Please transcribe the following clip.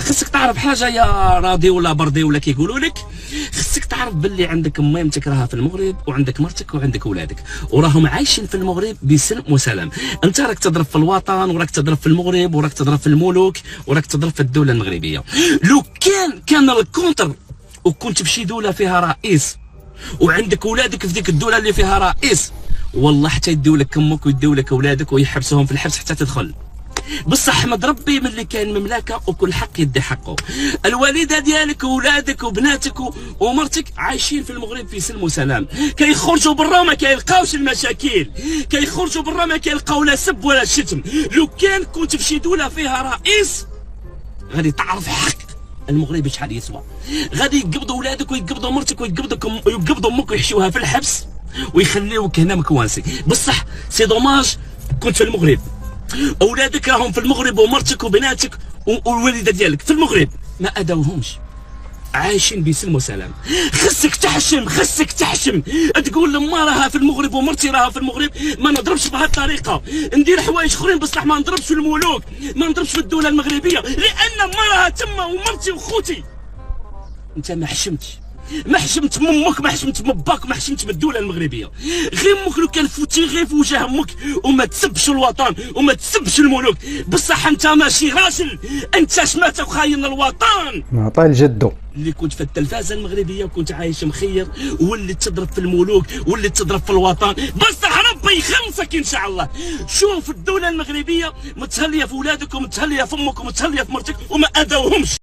خصك تعرف حاجه يا راضي ولا بردي ولا كيقولوا لك، خصك تعرف باللي عندك ميمتك راها في المغرب وعندك مرتك وعندك ولادك وراهم عايشين في المغرب بسلم وسلام. انت راك تضرب في الوطن وراك تضرب في المغرب وراك تضرب في الملوك وراك تضرب في الدوله المغربيه. لو كان الكونتر وكنت في شي دوله فيها رئيس وعندك ولادك في ديك الدوله اللي فيها رئيس، والله حتى يديو لك امك ويديو لك اولادك ويحبسوهم في الحبس حتى تدخل. بصح احمد ربي ملي كاين مملكه وكل حق يدي حقه. الوالده ديالك وولادك وبناتك ومرتك عايشين في المغرب في سلم وسلام، كيخرجوا برا ما كيلقاوش المشاكل، كيخرجوا برا ما كيلقاو لا سب ولا شتم. لو كنت في شي دوله فيها رئيس غادي تعرف حق المغرب شحال يسوى، غادي يقبضوا ولادك ويقبضوا مرتك ويقبضوا امك ويحشوها في الحبس ويخليوك هنا مكوانسي. بصح سي دوماج كنت في المغرب، اولادك راهم في المغرب ومرتك وبناتك والوالده ديالك في المغرب ما اداوهمش، عايشين بسلم وسلام. خصك تحشم تقول لما راها في المغرب ومرتي راها في المغرب ما نضربش بهذه الطريقه، ندير حوايج اخرين بصح ما نضربش في الملوك، ما نضربش في الدوله المغربيه، لان ما راها تما ومرتي وخوتي. انت ما حشمت من امك، ما حشمت من باك، ما حشمت من الدوله المغربيه. غير امك لو كان فوتي غير في وجه امك وما تسبش الوطن وما تسبش الملوك. بصح انت ماشي راجل، انت شمات وخاين الوطن. معطي لجدو اللي كنت في التلفازه المغربيه وكنت عايش مخير واللي تضرب في الملوك واللي تضرب في الوطن. بصح ربي يخلصك ان شاء الله. شوف الدوله المغربيه متهليه في ولادك ومتهليه في امك ومتهليه في مرتك وما اداوهمش.